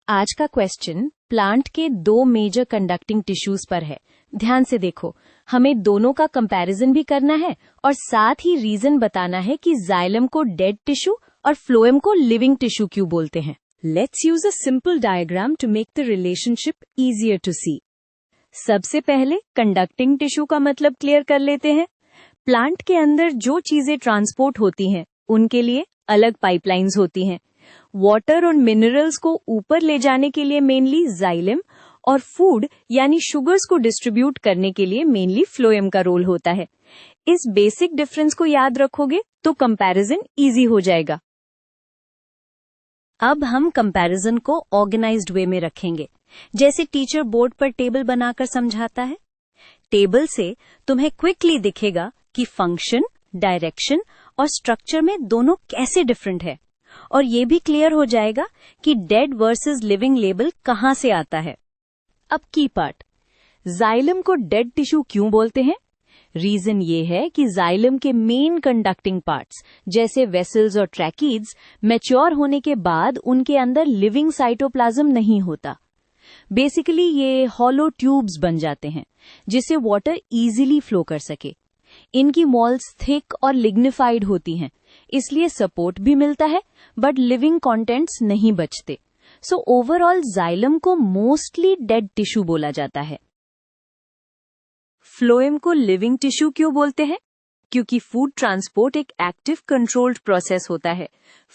आज का question plant के दो मेजर कंडक्टिंग टिश्यूज पर है। ध्यान से देखो, हमें दोनों का कंपैरिजन भी करना है और साथ ही रीजन बताना है कि जाइलम को डेड टिश्यू और फ्लोएम को लिविंग टिश्यू क्यों बोलते हैं। Let's use a simple diagram to make the relationship easier to see. सबसे पहले कंडक्टिंग टिश्यू का मतलब क्लियर कर लेते हैं। प्लांट के अंदर जो चीजें ट्रांसपोर्ट होती हैं, उनके लिए अलग पाइपलाइंस होती हैं। वाटर और मिनरल्स को ऊपर ले जाने के लिए मेनली जाइलम और फूड यानी शुगर्स को डिस्ट्रीब्यूट करने के लिए मेनली फ्लोएम का रोल होता है। इस बेसिक डिफरेंस को याद रखोगे तो कंपैरिजन इजी हो जाएगा। अब हम कंपैरिजन को ऑर्गेनाइज्ड वे में रखेंगे, जैसे टीचर बोर्ड पर टेबल बनाकर समझाता है। टेबल से तुम्हें क्विकली दिखेगा कि फंक्शन, डायरेक्शन और स्ट्रक्चर में दोनों कैसे डिफरेंट है, और ये भी क्लियर हो जाएगा कि डेड वर्सेस लिविंग लेबल कहां से आता है। अब की पार्ट, जाइलम को डेड टिश्यू क्यों बोलते हैं? रीजन ये है कि जाइलम के मेन कंडक्टिंग पार्ट्स जैसे वेसल्स और ट्रैकीड्स मैच्योर होने के बाद उनके अंदर लिविंग साइटोप्लाज्म नहीं होता। बेसिकली ये हॉलो ट्यूब्स बन जाते हैं जिससे वाटर इजीली फ्लो कर सके। इनकी वॉल्स थिक और लिग्निफाइड होती हैं, इसलिए सपोर्ट भी मिलता है बट लिविंग कंटेंट्स नहीं बचते। सो ओवरऑल जाइलम को मोस्टली डेड टिश्यू बोला जाता है। फ्लोएम को लिविंग टिश्यू क्यों बोलते हैं? क्योंकि फूड ट्रांसपोर्ट एक एक्टिव कंट्रोल्ड प्रोसेस होता है।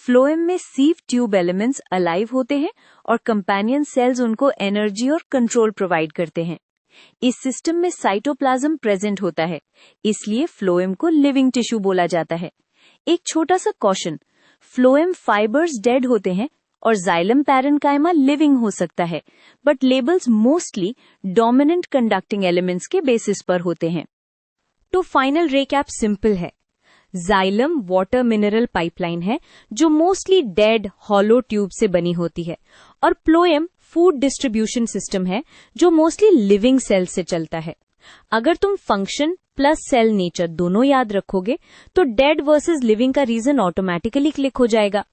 फ्लोएम में सीव ट्यूब एलिमेंट्स अलाइव होते हैं और कंपेनियन सेल्स उनको एनर्जी और कंट्रोल प्रोवाइड करते हैं। इस सिस्टम में साइटोप्लाज्म प्रेजेंट होता है, इसलिए फ्लोएम को लिविंग टिश्यू बोला जाता है। एक छोटा सा कॉशन, फ्लोएम फाइबर्स डेड होते हैं और जाइलम पैरेन्काइमा लिविंग हो सकता है, but labels mostly dominant conducting elements के बेसिस पर होते हैं। तो फाइनल रेकैप सिंपल है। जाइलम वाटर मिनरल पाइपलाइन है जो मोस्टली डेड हॉलो ट्यूब से बनी होती है, और फ्लोएम फूड डिस्ट्रीब्यूशन सिस्टम है जो मोस्टली लिविंग सेल से चलता है। अगर तुम फंक्शन प्लस सेल नेचर दोनों याद रखोगे तो डेड वर्सेस लिविंग का रीजन ऑटोमेटिकली क्लिक हो जाएगा।